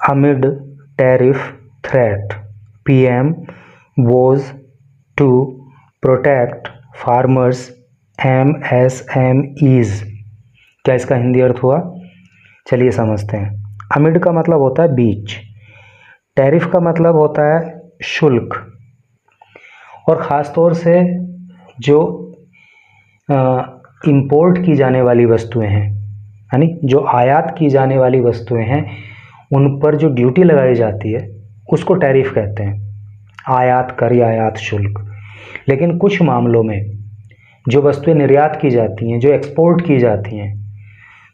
amid tariff threat, PM vows to protect farmers MSMEs। क्या इसका हिंदी अर्थ हुआ? चलिए समझते हैं। अमिड का मतलब होता है बीच, टैरिफ का मतलब होता है शुल्क, और ख़ास तौर से जो इंपोर्ट की जाने वाली वस्तुएं हैं, यानी जो आयात की जाने वाली वस्तुएं हैं, उन पर जो ड्यूटी लगाई जाती है उसको टैरिफ कहते हैं, आयात कर या आयात शुल्क। लेकिन कुछ मामलों में जो वस्तुएं निर्यात की जाती हैं, जो एक्सपोर्ट की जाती हैं,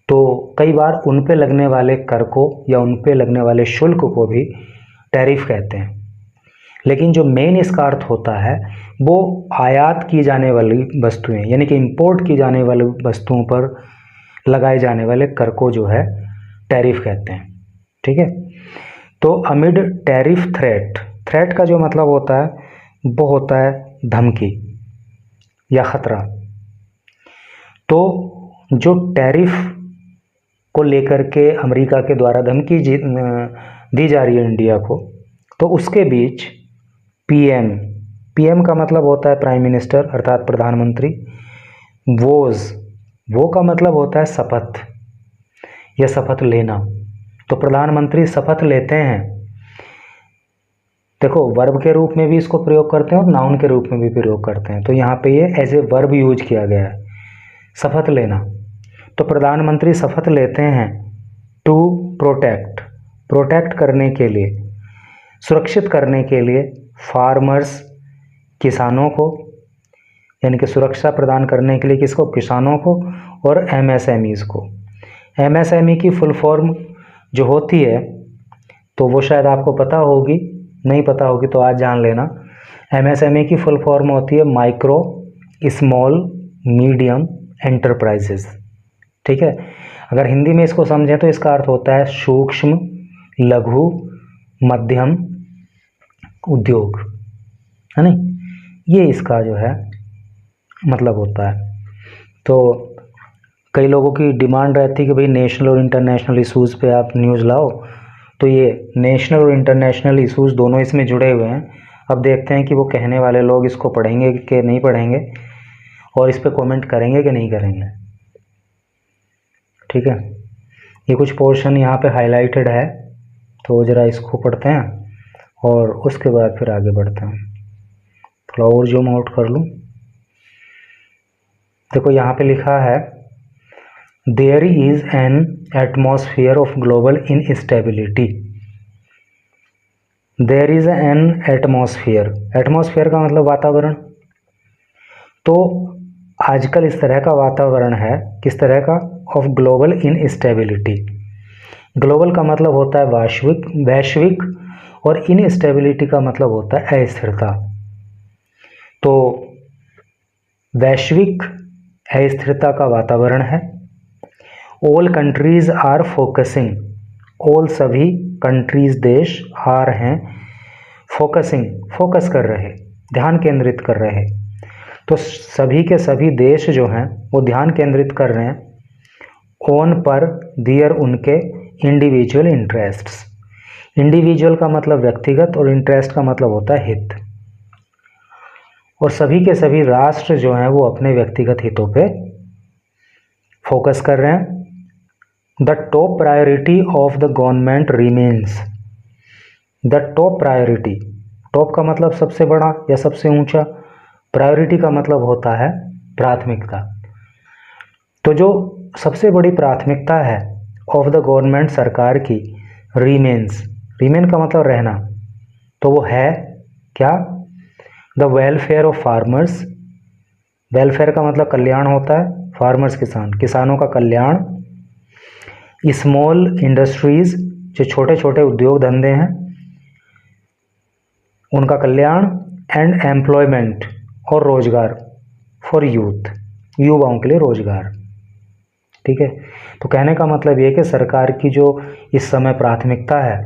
तो कई बार उन पे लगने वाले कर को या उन पे लगने वाले शुल्क को भी टैरिफ कहते हैं। लेकिन जो मेन इसका अर्थ होता है वो आयात की जाने वाली वस्तुएं, यानी कि इंपोर्ट की जाने वाली वस्तुओं पर लगाए जाने वाले कर को जो है टैरिफ कहते हैं। ठीक है, तो अमिड टैरिफ थ्रेट, थ्रेट का जो मतलब होता है वो होता है धमकी या खतरा। तो जो टैरिफ को लेकर के अमेरिका के द्वारा धमकी दी जा रही है इंडिया को, तो उसके बीच पीएम का मतलब होता है प्राइम मिनिस्टर अर्थात प्रधानमंत्री, वो का मतलब होता है शपथ या शपथ लेना। तो प्रधानमंत्री शपथ लेते हैं, देखो वर्ब के रूप में भी इसको प्रयोग करते हैं और नाउन के रूप में भी प्रयोग करते हैं, तो यहाँ पे ये एज ए वर्ब यूज किया गया है, शपथ लेना। तो प्रधानमंत्री शपथ लेते हैं टू प्रोटेक्ट करने के लिए, सुरक्षित करने के लिए फार्मर्स, किसानों को, यानी कि सुरक्षा प्रदान करने के लिए किसको? किसानों को, और एमएसएमईज को। एमएसएमई की फुल फॉर्म जो होती है तो वो शायद आपको पता होगी, नहीं पता होगी तो आज जान लेना। एमएसएमई की फुल फॉर्म होती है माइक्रो स्मॉल मीडियम एंटरप्राइजेस। ठीक है, अगर हिंदी में इसको समझें तो इसका अर्थ होता है सूक्ष्म लघु मध्यम उद्योग, है नहीं? ये इसका जो है मतलब होता है। तो कई लोगों की डिमांड रहती है कि भाई नेशनल और इंटरनेशनल इश्यूज़ पे आप न्यूज़ लाओ, तो ये नेशनल और इंटरनेशनल इश्यूज़ दोनों इसमें जुड़े हुए हैं। अब देखते हैं कि वो कहने वाले लोग इसको पढ़ेंगे कि नहीं पढ़ेंगे और इस पे कमेंट करेंगे कि नहीं करेंगे। ठीक है, ये कुछ पोर्शन यहाँ पे हाईलाइटेड है, तो ज़रा इसको पढ़ते हैं और उसके बाद फिर आगे बढ़ते हैं। थोड़ा और जूम आउट कर लूँ। देखो यहाँ पे लिखा है there is an atmosphere of global instability. There is an atmosphere, atmosphere का मतलब वातावरण। तो आजकल इस तरह का वातावरण है, किस तरह का? Of global instability. ग्लोबल का मतलब होता है वैश्विक, और इनस्टेबिलिटी का मतलब होता है अस्थिरता। तो वैश्विक अस्थिरता का वातावरण है। All countries are focusing, all सभी कंट्रीज देश आर हैं फोकसिंग, फोकस कर रहे, ध्यान केंद्रित कर रहे। तो सभी के सभी देश जो हैं वो ध्यान केंद्रित कर रहे हैं ऑन पर दियर उनके इंडिविजुअल इंटरेस्ट्स। इंडिविजुअल का मतलब व्यक्तिगत और इंटरेस्ट का मतलब होता है हित। और सभी के सभी राष्ट्र जो हैं वो अपने व्यक्तिगत हितों पे फोकस कर रहे हैं। The top priority of the government remains, the top priority, top का मतलब सबसे बड़ा या सबसे ऊंचा, प्रायोरिटी का मतलब होता है प्राथमिकता। तो जो सबसे बड़ी प्राथमिकता है ऑफ द गवर्नमेंट, सरकार की, रिमेन्स, रिमेन का मतलब रहना, तो वो है क्या? The welfare of farmers, welfare का मतलब कल्याण होता है, फार्मर्स किसान, किसानों का कल्याण। स्मॉल इंडस्ट्रीज, जो छोटे छोटे उद्योग धंधे हैं उनका कल्याण। एंड एम्प्लॉयमेंट, और रोजगार फॉर यूथ, युवाओं के लिए रोजगार। ठीक है, तो कहने का मतलब ये है कि सरकार की जो इस समय प्राथमिकता है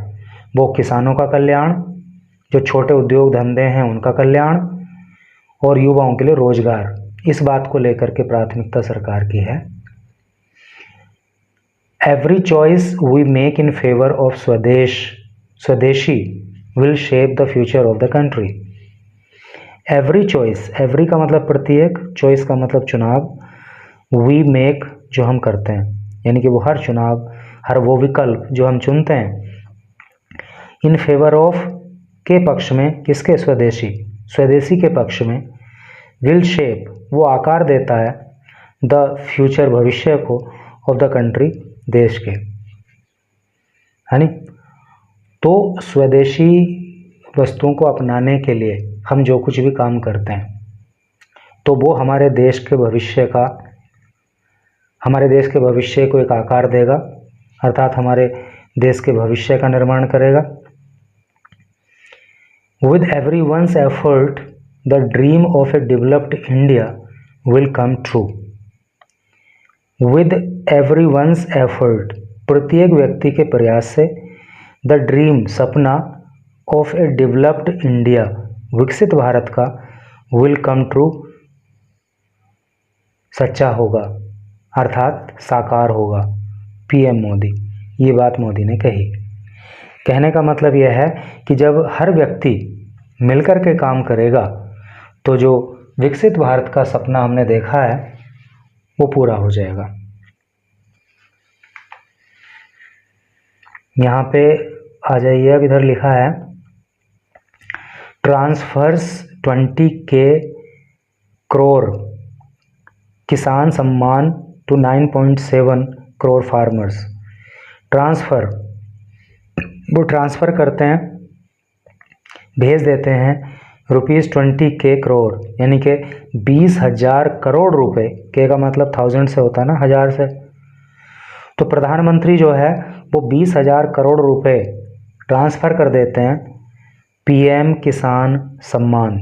वो किसानों का कल्याण, जो छोटे उद्योग धंधे हैं उनका कल्याण, और युवाओं के लिए रोजगार, इस बात को लेकर के प्राथमिकता सरकार की है। Every choice we make in favour of swadeshi will shape the future of the country. Every choice, every का मतलब प्रत्येक, चॉइस का मतलब चुनाव, वी मेक जो हम करते हैं, यानी कि वो हर चुनाव, हर वो विकल्प जो हम चुनते हैं, इन फेवर ऑफ के पक्ष में, किसके, स्वदेशी, स्वदेशी के पक्ष में, विल शेप वो आकार देता है, द फ्यूचर भविष्य को, ऑफ द कंट्री देश के, है नी। तो स्वदेशी वस्तुओं को अपनाने के लिए हम जो कुछ भी काम करते हैं तो वो हमारे देश के भविष्य का, हमारे देश के भविष्य को एक आकार देगा, अर्थात हमारे देश के भविष्य का निर्माण करेगा। With every one's effort the dream of a developed India will come true. With every one's effort, प्रत्येक व्यक्ति के प्रयास से, द ड्रीम सपना, ऑफ ए डेवलप्ड इंडिया, विकसित भारत का, विल कम ट्रू, सच्चा होगा, अर्थात साकार होगा। पीएम मोदी, ये बात मोदी ने कही। कहने का मतलब यह है कि जब हर व्यक्ति मिलकर के काम करेगा तो जो विकसित भारत का सपना हमने देखा है वो पूरा हो जाएगा। यहाँ पे आ जाइए, अब इधर लिखा है ट्रांसफर्स 20K करोड़ किसान सम्मान टू 9.7 करोड़ फार्मर्स। ट्रांसफ़र, वो ट्रांसफ़र करते हैं, भेज देते हैं ₹20K करोड़, यानी कि 20,000 करोड़ रुपए, के का मतलब 1000 से होता है ना, 1000 से। तो प्रधानमंत्री जो है वो 20,000 करोड़ रुपए ट्रांसफ़र कर देते हैं पीएम किसान सम्मान,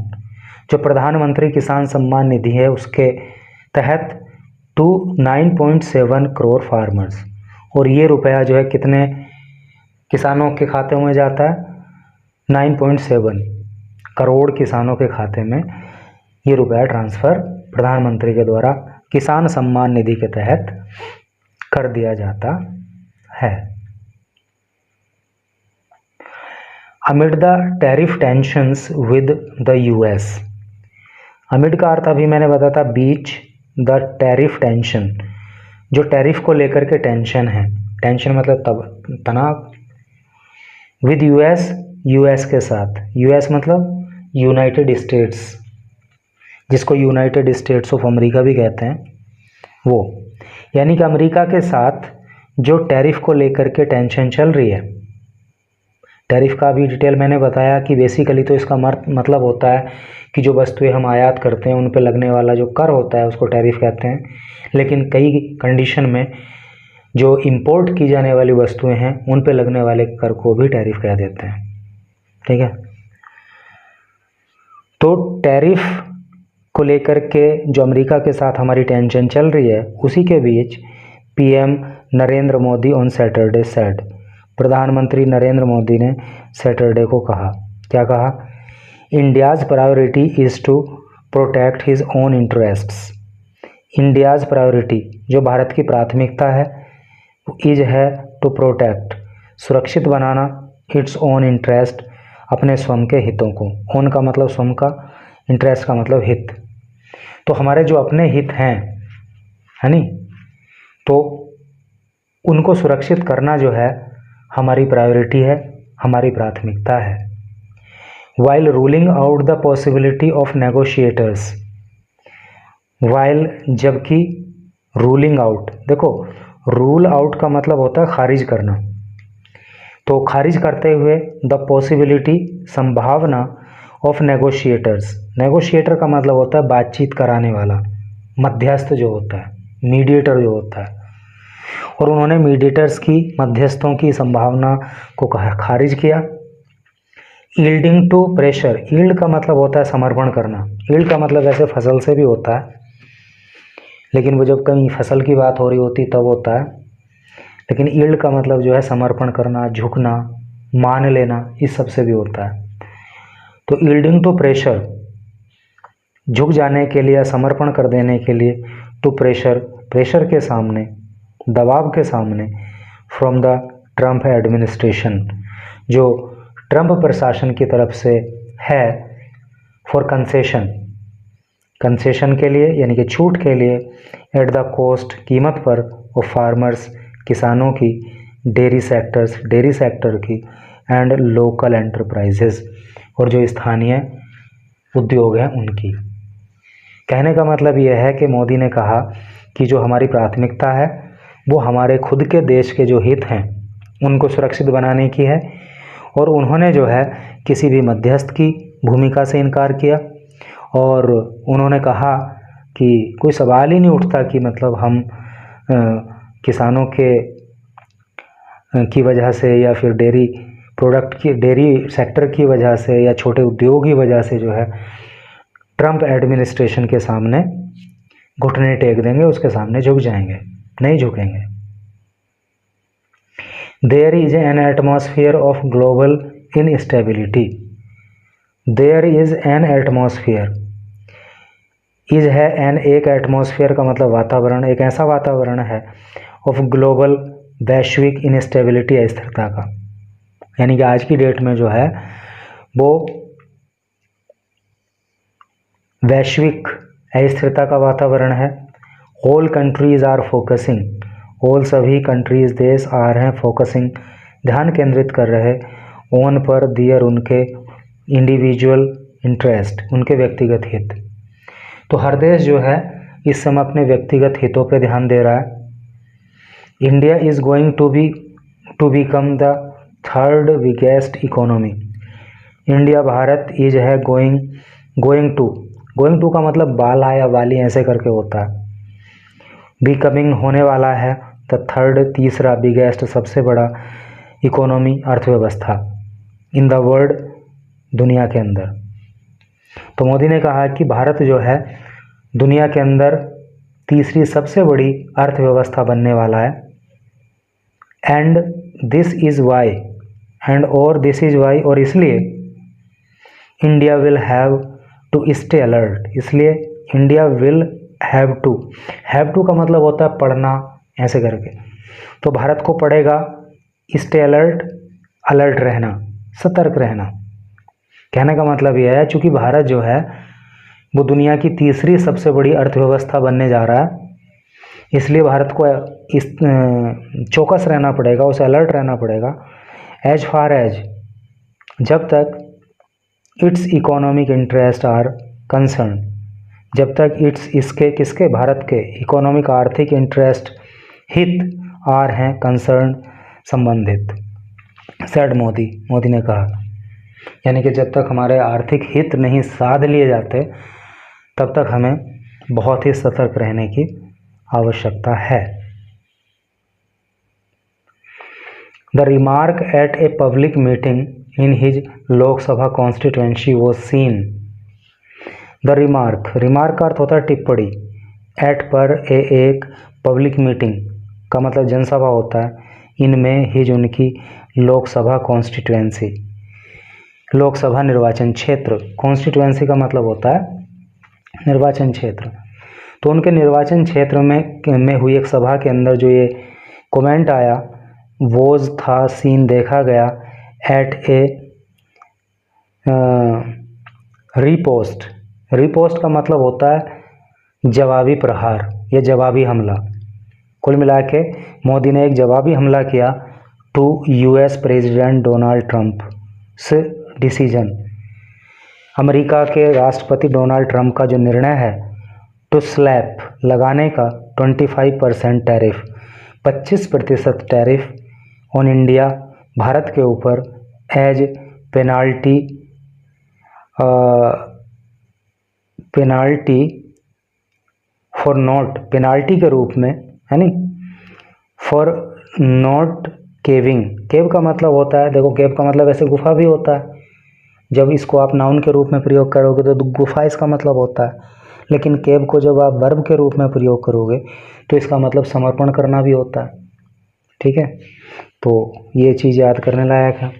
जो प्रधानमंत्री किसान सम्मान निधि है उसके तहत, टू 9.7 करोड़ फार्मर्स। और ये रुपया जो है कितने किसानों के खाते में जाता है? 9.7 करोड़ किसानों के खाते में ये रुपया ट्रांसफ़र प्रधानमंत्री के द्वारा किसान सम्मान निधि के तहत कर दिया जाता है। Amid the tariff tensions with the US. Amid का अर्थ अभी मैंने बताया था बीच, द टैरिफ टेंशन, जो टैरिफ को लेकर के टेंशन है, टेंशन मतलब तनाव, विद यूएस, यूएस के साथ, यूएस मतलब यूनाइटेड स्टेट्स, जिसको यूनाइटेड स्टेट्स ऑफ अमेरिका भी कहते हैं, वो, यानी कि अमेरिका के साथ जो टैरिफ को लेकर के टेंशन चल रही है। टैरिफ का भी डिटेल मैंने बताया कि बेसिकली तो इसका मतलब होता है कि जो वस्तुएं हम आयात करते हैं उन पे लगने वाला जो कर होता है उसको टैरिफ कहते हैं, लेकिन कई कंडीशन में जो इंपोर्ट की जाने वाली वस्तुएं हैं उन पे लगने वाले कर को भी टैरिफ कह देते हैं। ठीक है, तो टैरिफ को लेकर के जो अमेरिका के साथ हमारी टेंशन चल रही है, उसी के बीच PM Narendra Modi on Saturday said, प्रधानमंत्री नरेंद्र मोदी ने सैटरडे को कहा, क्या कहा? India's priority is to protect his own interests. India's priority, जो भारत की प्राथमिकता है, इज है टू प्रोटेक्ट, सुरक्षित बनाना, इट्स ओन इंटरेस्ट, अपने स्वयं के हितों को। ओन का मतलब स्वयं का, इंटरेस्ट का मतलब हित। तो हमारे जो अपने हित हैं, है नी, तो उनको सुरक्षित करना जो है हमारी प्रायोरिटी है, हमारी प्राथमिकता है। While ruling out the possibility of negotiators, while जबकि, रूलिंग आउट, देखो रूल आउट का मतलब होता है खारिज करना, तो खारिज करते हुए द पॉसिबिलिटी, संभावना, ऑफ नेगोशिएटर्स, नेगोशिएटर का मतलब होता है बातचीत कराने वाला, मध्यस्थ जो होता है, मीडिएटर जो होता है, और उन्होंने मीडिएटर्स की, मध्यस्थों की संभावना को खारिज किया। यील्डिंग टू प्रेशर, यील्ड का मतलब होता है समर्पण करना, यील्ड का मतलब वैसे फसल से भी होता है, लेकिन वो जब कहीं फसल की बात हो रही होती तब होता है, लेकिन यील्ड का मतलब जो है समर्पण करना, झुकना, मान लेना, इस सब से भी होता है। तो यील्डिंग टू प्रेशर, झुक जाने के लिए, समर्पण कर देने के लिए, टू प्रेशर, प्रेशर के सामने, दबाव के सामने, फ्रॉम द ट्रम्प एडमिनिस्ट्रेशन, जो ट्रम्प प्रशासन की तरफ से है, फॉर कंसेशन के लिए यानी कि छूट के लिए, एट द कॉस्ट कीमत पर, ऑफ फार्मर्स किसानों की, डेयरी सेक्टर की, एंड लोकल एंटरप्राइजेस और जो स्थानीय उद्योग हैं उनकी। कहने का मतलब यह है कि मोदी ने कहा कि जो हमारी प्राथमिकता है वो हमारे खुद के देश के जो हित हैं उनको सुरक्षित बनाने की है, और उन्होंने जो है किसी भी मध्यस्थ की भूमिका से इनकार किया, और उन्होंने कहा कि कोई सवाल ही नहीं उठता कि मतलब हम किसानों की वजह से या फिर डेयरी सेक्टर की वजह से या छोटे उद्योग की वजह से जो है ट्रम्प एडमिनिस्ट्रेशन के सामने घुटने टेक देंगे, उसके सामने झुक जाएंगे, नहीं झुकेंगे। There is an atmosphere of global instability, there is an atmosphere, is है एन, एक एटमॉस्फेयर का मतलब वातावरण, एक ऐसा वातावरण है, ऑफ ग्लोबल वैश्विक इनस्टेबिलिटी, अस्थिरता का, यानी कि आज की डेट में जो है वो वैश्विक अस्थिरता का वातावरण है। All countries are focusing, all सभी कंट्रीज देश आ रहे हैं, फोकसिंग ध्यान केंद्रित कर रहे, ऑन पर, दियर उनके, इंडिविजुअल इंटरेस्ट उनके व्यक्तिगत हित। तो हर देश जो है इस समय अपने व्यक्तिगत हितों पे ध्यान दे रहा है। India is going to become the third biggest economy, India Bharat is है गोइंग टू का मतलब बाला या वाली ऐसे करके होता है, बिकमिंग होने वाला है, द थर्ड तीसरा, बिगेस्ट सबसे बड़ा, इकोनॉमी अर्थव्यवस्था, इन द वर्ल्ड दुनिया के अंदर। तो मोदी ने कहा कि भारत जो है दुनिया के अंदर तीसरी सबसे बड़ी अर्थव्यवस्था बनने वाला है, एंड दिस इज़ वाई, और इसलिए India will have to stay alert, इसलिए इंडिया विल हैव टू का मतलब होता है पढ़ना ऐसे करके, तो भारत को पड़ेगा स्टे अलर्ट रहना, सतर्क रहना। कहने का मतलब यह है चूँकि भारत जो है वो दुनिया की तीसरी सबसे बड़ी अर्थव्यवस्था बनने जा रहा है, इसलिए भारत को इस चौकस रहना पड़ेगा, उसे अलर्ट रहना पड़ेगा, एज फार एज, जब तक its economic interest are concern, जब तक किसके भारत के इकोनॉमिक आर्थिक इंटरेस्ट हित आर हैं कंसर्न संबंधित, सेड मोदी ने कहा, यानी कि जब तक हमारे आर्थिक हित नहीं साध लिए जाते तब तक हमें बहुत ही सतर्क रहने की आवश्यकता है। The remark at a public meeting in his Lok Sabha constituency was seen, the remark का अर्थ होता है टिप्पणी, एट पर एक पब्लिक मीटिंग का मतलब जनसभा होता है, इनमें हिज उनकी लोकसभा कॉन्स्टिट्यूएंसी, लोकसभा निर्वाचन क्षेत्र, कॉन्स्टिट्यूएंसी का मतलब होता है निर्वाचन क्षेत्र, तो उनके निर्वाचन क्षेत्र में हुई एक सभा के अंदर जो ये कमेंट आया, वोज था, सीन देखा गया, एट ए रिपोस्ट का मतलब होता है जवाबी प्रहार या जवाबी हमला। कुल मिला के मोदी ने एक जवाबी हमला किया to US president Donald Trump से डिसीजन, अमेरिका के राष्ट्रपति डोनाल्ड ट्रंप का जो निर्णय है टू स्लैप लगाने का 25% tariff, 25% tariff on India, Bharat के ऊपर, as penalty for not, penalty के रूप में, यानी फॉर नॉट केविंग, केव का मतलब होता है, देखो केव का मतलब ऐसे गुफा भी होता है, जब इसको आप नाउन के रूप में प्रयोग करोगे तो गुफा इसका मतलब होता है, लेकिन केव को जब आप वर्ब के रूप में प्रयोग करोगे तो इसका मतलब समर्पण करना भी होता है। ठीक है, तो ये चीज़ याद करने लायक है।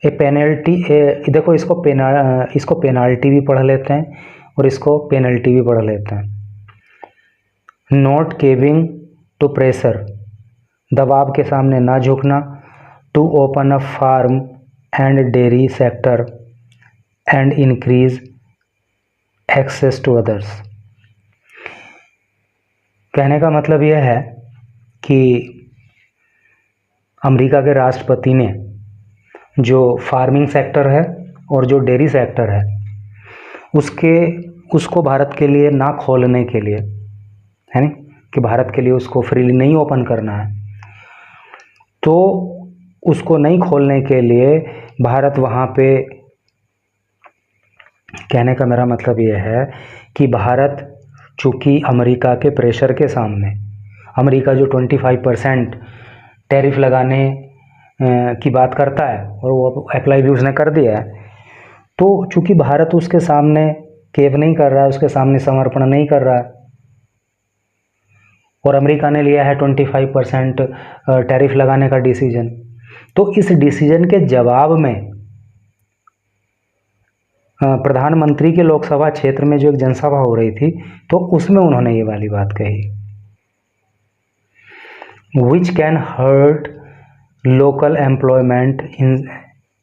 देखो इसको पेनाल्टी भी पढ़ लेते हैं और इसको पेनल्टी भी पढ़ लेते हैं। नॉट केविंग टू प्रेशर, दबाव के सामने ना झुकना, to open a farm and dairy sector and increase access to others. कहने का मतलब यह है कि अमेरिका के राष्ट्रपति ने जो फार्मिंग सेक्टर है और जो डेयरी सेक्टर है उसको भारत के लिए ना खोलने के लिए, है नहीं, कि भारत के लिए उसको फ्रीली नहीं ओपन करना है, तो उसको नहीं खोलने के लिए भारत वहाँ पे, कहने का मेरा मतलब ये है कि भारत चूँकि अमेरिका के प्रेशर के सामने, अमेरिका जो 25% टैरिफ लगाने की बात करता है और वो अप्लाई भी उसने कर दिया है, तो चूँकि भारत उसके सामने केव नहीं कर रहा है, उसके सामने समर्पण नहीं कर रहा है, और अमेरिका ने लिया है 25% टैरिफ लगाने का डिसीजन, तो इस डिसीजन के जवाब में प्रधानमंत्री के लोकसभा क्षेत्र में जो एक जनसभा हो रही थी, तो उसमें उन्होंने ये वाली बात कही, which can hurt local employment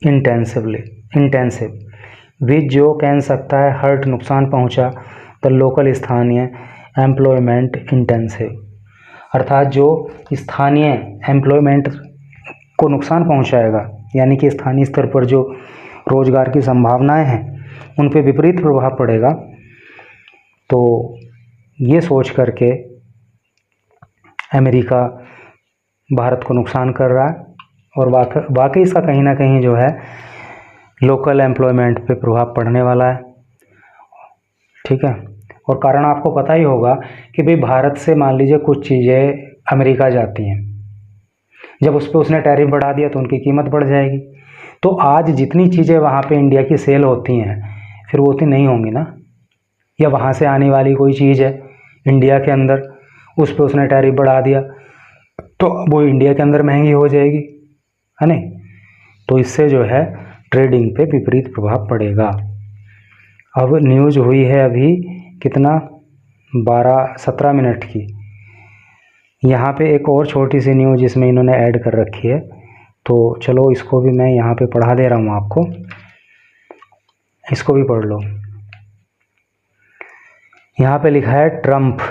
intensive, which जो कह सकता है हर्ट नुकसान पहुंचा, द लोकल स्थानीय एम्प्लॉयमेंट इंटेंसिव, अर्थात जो स्थानीय एम्प्लॉयमेंट को नुकसान पहुंचाएगा, यानी कि स्थानीय स्तर पर जो रोजगार की संभावनाएं हैं उन पे विपरीत प्रभाव पड़ेगा। तो ये सोच करके अमेरिका भारत को नुकसान कर रहा है, और वाकई इसका कहीं ना कहीं जो है लोकल एम्प्लॉयमेंट पे प्रभाव पड़ने वाला है, ठीक है। और कारण आपको पता ही होगा कि भाई भारत से मान लीजिए कुछ चीज़ें अमेरिका जाती हैं, जब उस पर उसने टैरिफ बढ़ा दिया तो उनकी कीमत बढ़ जाएगी, तो आज जितनी चीज़ें वहाँ पे इंडिया की सेल होती हैं फिर वो उतनी नहीं होंगी ना, या वहाँ से आने वाली कोई चीज़ है इंडिया के अंदर, उस पर उसने टैरिफ बढ़ा दिया तो वो इंडिया के अंदर महंगी हो जाएगी, है नहीं, तो इससे जो है ट्रेडिंग पे विपरीत प्रभाव पड़ेगा। अब न्यूज़ हुई है अभी कितना 12-17 मिनट की, यहाँ पे एक और छोटी सी न्यूज़ इसमें इन्होंने ऐड कर रखी है, तो चलो इसको भी मैं यहाँ पे पढ़ा दे रहा हूँ आपको, इसको भी पढ़ लो। यहाँ पे लिखा है Trump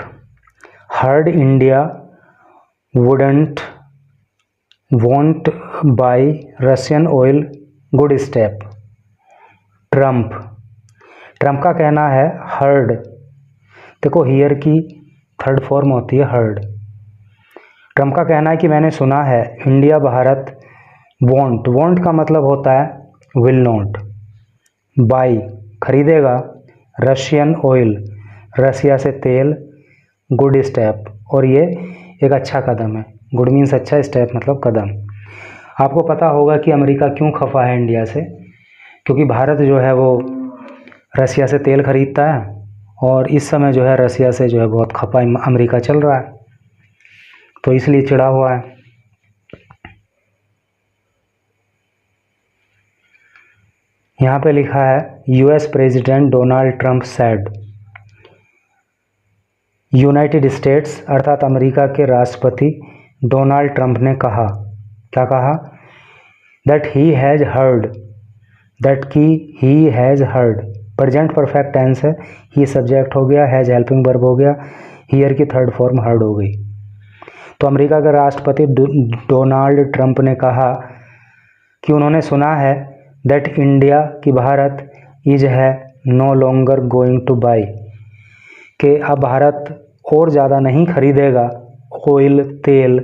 heard India wouldn't want bye Russian oil good step. Trump का कहना है हर्ड, देखो हियर की थर्ड फॉर्म होती है हर्ड। ट्रम्प का कहना है कि मैंने सुना है इंडिया भारत वॉन्ट का मतलब होता है विल नॉट, बाई खरीदेगा, रशियन ऑयल रसिया से तेल, गुड स्टेप, और ये एक अच्छा कदम है, गुड मीन्स अच्छा, स्टेप मतलब कदम। आपको पता होगा कि अमेरिका क्यों खफा है इंडिया से, क्योंकि भारत जो है वो रसिया से तेल खरीदता है और इस समय जो है रसिया से जो है बहुत खफा अमेरिका चल रहा है, तो इसलिए चिढ़ा हुआ है। यहाँ पे लिखा है US president Donald Trump said, United States अर्थात अमेरिका के राष्ट्रपति डोनाल्ड ट्रंप ने कहा, क्या कहा, that he has heard, that की he has heard, present perfect tense है, ही सब्जेक्ट हो गया, हैज़ हेल्पिंग वर्ब हो गया, हियर की थर्ड फॉर्म हर्ड हो गई। तो अमेरिका के राष्ट्रपति डोनाल्ड ट्रंप ने कहा कि उन्होंने सुना है दैट इंडिया की भारत इज है no longer going to buy, कि अब भारत और ज़्यादा नहीं खरीदेगा ऑयल तेल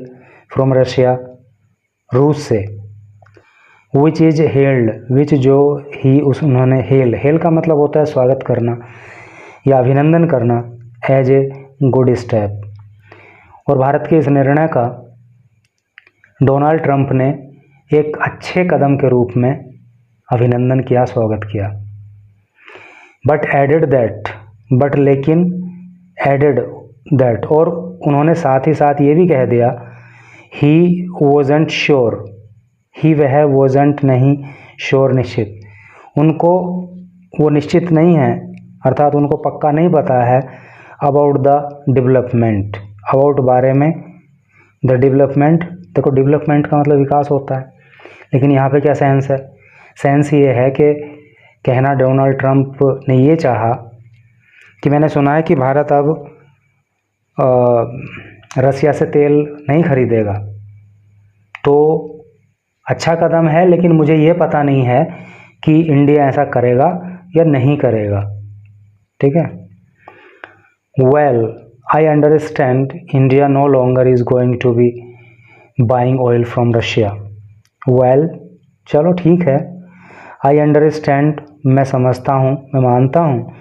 फ्रॉम रशिया रूस से, विच इज हेल्ड, विच जो ही उस उन्होंने हेल का मतलब होता है स्वागत करना या अभिनंदन करना, एज ए गुड स्टेप। और भारत के इस निर्णय का डोनाल्ड ट्रंप ने एक अच्छे कदम के रूप में अभिनंदन किया, स्वागत किया। बट एडेड दैट, बट लेकिन एडेड दैट, और उन्होंने साथ ही साथ ये भी कह दिया, ही वॉजंट श्योर, ही वह वॉजंट नहीं, श्योर निश्चित, उनको वो निश्चित नहीं है, अर्थात उनको पक्का नहीं पता है अबाउट द डेवलपमेंट, अबाउट बारे में, द डेवलपमेंट देखो डेवलपमेंट का मतलब विकास होता है, लेकिन यहाँ पे क्या सेंस है? सेंस ये है कि कहना डोनाल्ड ट्रंप ने ये चाहा कि मैंने सुना है कि भारत अब रसिया से तेल नहीं खरीदेगा, तो अच्छा कदम है, लेकिन मुझे ये पता नहीं है कि इंडिया ऐसा करेगा या नहीं करेगा। ठीक है। Well I understand India no longer is going to be buying oil from Russia. Well चलो ठीक है, आई अंडरस्टैंड, मैं समझता हूँ, मैं मानता हूँ,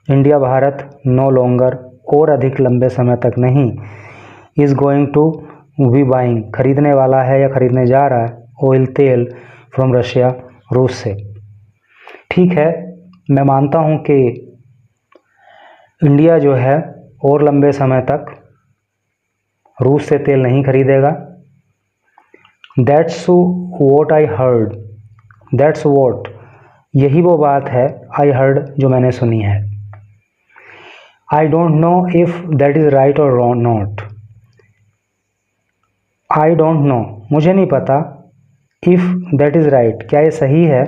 इंडिया भारत नो लॉन्गर, और अधिक लंबे समय तक नहीं, is going to be buying, खरीदने वाला है या खरीदने जा रहा है, ऑयल तेल फ्रॉम रशिया, रूस से। ठीक है, मैं मानता हूँ कि इंडिया जो है और लंबे समय तक रूस से तेल नहीं खरीदेगा। That's what I heard, that's what, यही वो बात है, आई हर्ड, जो मैंने सुनी है। I don't know if that is right और नॉट, आई डोंट नो, मुझे नहीं पता, इफ़ दैट इज़ राइट, क्या ये सही है,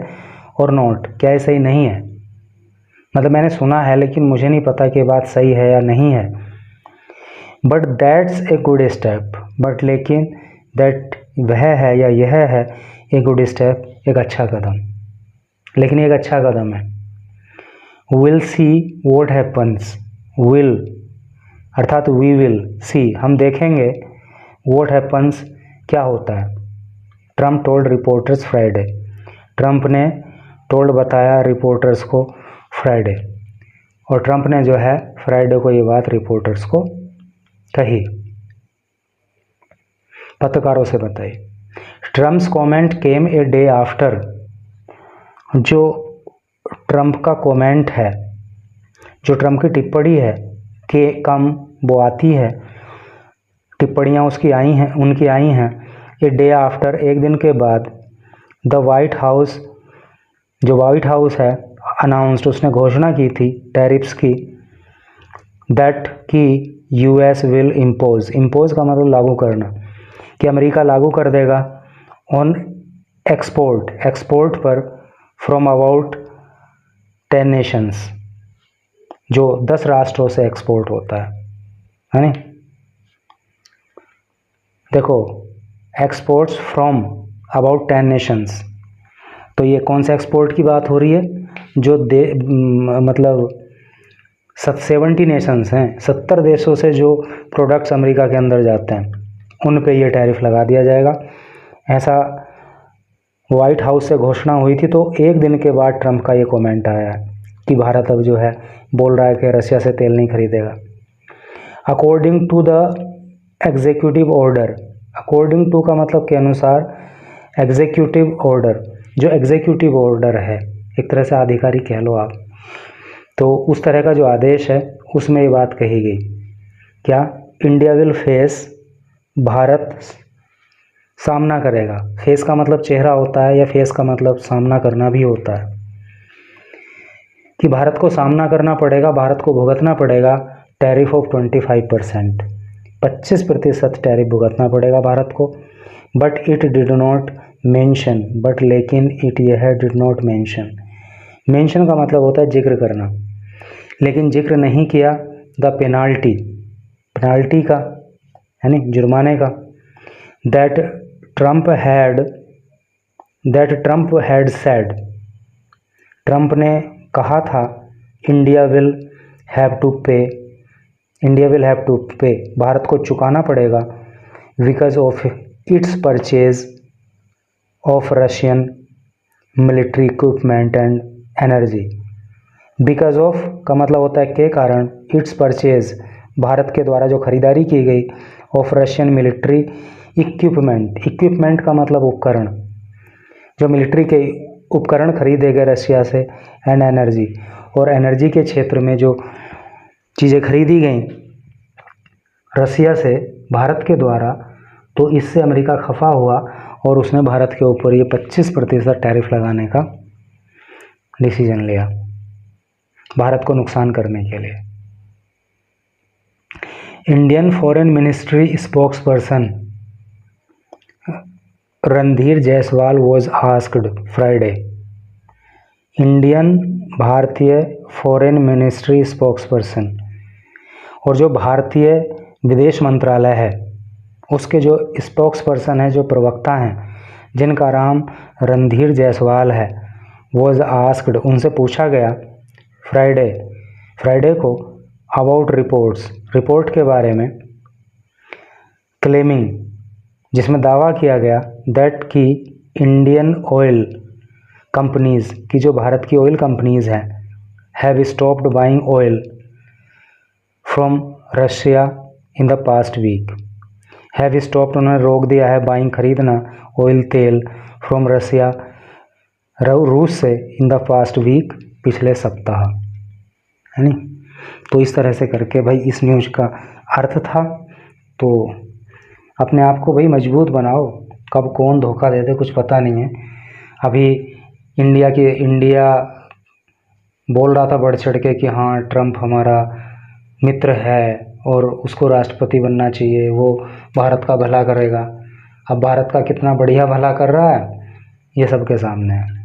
और नॉट, क्या ये सही नहीं है। मतलब मैंने सुना है लेकिन मुझे नहीं पता कि बात सही है या नहीं है। But that's a good step, but लेकिन दैट, वह है या यह है, ए गुड स्टेप, एक अच्छा कदम, लेकिन एक अच्छा कदम है। Will see what happens, will अर्थात वी विल सी, हम देखेंगे, वॉट हैपन्स, क्या होता है। Trump told reporters Friday, Trump ने टोल्ड बताया रिपोर्टर्स को फ्राइडे, और ट्रम्प ने जो है फ्राइडे को ये बात रिपोर्टर्स को कही, पत्रकारों से बताई। Trump's comment came a day after, जो ट्रम्प का कमेंट है, जो ट्रम्प की टिप्पणी है कि कम वो आती है, टिप्पणियाँ उसकी आई हैं, उनकी आई हैं, ए डे आफ्टर, एक दिन के बाद, द वाइट हाउस, जो वाइट हाउस है, अनाउंस्ड, उसने घोषणा की थी टैरिफ्स की, दैट कि यूएस विल इम्पोज, इम्पोज का मतलब लागू करना, कि अमेरिका लागू कर देगा ऑन एक्सपोर्ट, एक्सपोर्ट पर, फ्रॉम अबाउट 10 नेशंस, जो 10 राष्ट्रों से एक्सपोर्ट होता है नहीं। देखो, एक्सपोर्ट्स फ्रॉम अबाउट 10 नेशंस, तो ये कौन से एक्सपोर्ट की बात हो रही है? जो मतलब 70 नेशंस हैं, 70 देशों से जो प्रोडक्ट्स अमेरिका के अंदर जाते हैं, उन पे ये टैरिफ लगा दिया जाएगा। ऐसा वाइट हाउस से घोषणा हुई थी, तो एक दिन के बाद ट्रम्प का ये कमेंट आया है कि भारत अब जो है बोल रहा है कि रशिया से तेल नहीं खरीदेगा। According to the executive order, according to का मतलब के अनुसार, एग्जीक्यूटिव ऑर्डर, जो एग्जीक्यूटिव ऑर्डर है, एक तरह से आधिकारिक कह लो आप, तो उस तरह का जो आदेश है उसमें ये बात कही गई, क्या? इंडिया विल फेस, भारत सामना करेगा, फेस का मतलब चेहरा होता है, या फेस का मतलब सामना करना भी होता है, कि भारत को सामना करना पड़ेगा, भारत को भुगतना पड़ेगा टैरिफ ऑफ 25%, 25% टैरिफ भुगतना पड़ेगा भारत को। But it did not mention, but लेकिन इट यह डिड नॉट मेंशन, मेंशन का मतलब होता है जिक्र करना, लेकिन जिक्र नहीं किया द पेनाल्टी, पेनाल्टी का, यानी जुर्माने का, that Trump had said, Trump ने कहा था, इंडिया विल हैव टू पे, इंडिया विल हैव टू पे, भारत को चुकाना पड़ेगा, because of its purchase of Russian military equipment and energy. Because of का मतलब होता है के कारण, इट्स परचेज, भारत के द्वारा जो खरीदारी की गई, of Russian military equipment, equipment का मतलब उपकरण, जो मिलिट्री के उपकरण खरीदे गए रशिया से, एंड एनर्जी, और एनर्जी के क्षेत्र में जो चीज़ें खरीदी गई रसिया से भारत के द्वारा, तो इससे अमेरिका खफा हुआ और उसने भारत के ऊपर ये 25% टैरिफ लगाने का डिसीजन लिया, भारत को नुकसान करने के लिए। Indian foreign ministry spokes person, Randhir Jaiswal was asked Friday, Indian भारतीय फॉरेन मिनिस्ट्री स्पोक्सपर्सन, और जो भारतीय विदेश मंत्रालय है उसके जो स्पोक्सपर्सन है, जो प्रवक्ता हैं, जिनका नाम रणधीर जायसवाल है, वॉज आस्क्ड, उनसे पूछा गया फ्राइडे को अबाउट रिपोर्ट के बारे में, क्लेमिंग, जिसमें दावा किया गया दैट कि इंडियन ऑयल कंपनीज़ की, जो भारत की ऑयल कंपनीज़ हैं, have stopped buying oil from Russia in the past week. Have stopped, उन्होंने रोक दिया है, बाइंग, खरीदना, ऑयल, तेल, फ्रॉम रशिया, रूस से, इन द पास्ट वीक, पिछले सप्ताह, है नी। तो इस तरह से करके भाई इस न्यूज़ का अर्थ था। तो अपने आप को भाई मजबूत बनाओ, कब कौन धोखा दे दे कुछ पता नहीं है। अभी इंडिया बोल रहा था बढ़ चढ़ के कि हाँ ट्रम्प हमारा मित्र है और उसको राष्ट्रपति बनना चाहिए, वो भारत का भला करेगा। अब भारत का कितना बढ़िया भला कर रहा है ये सबके सामने है।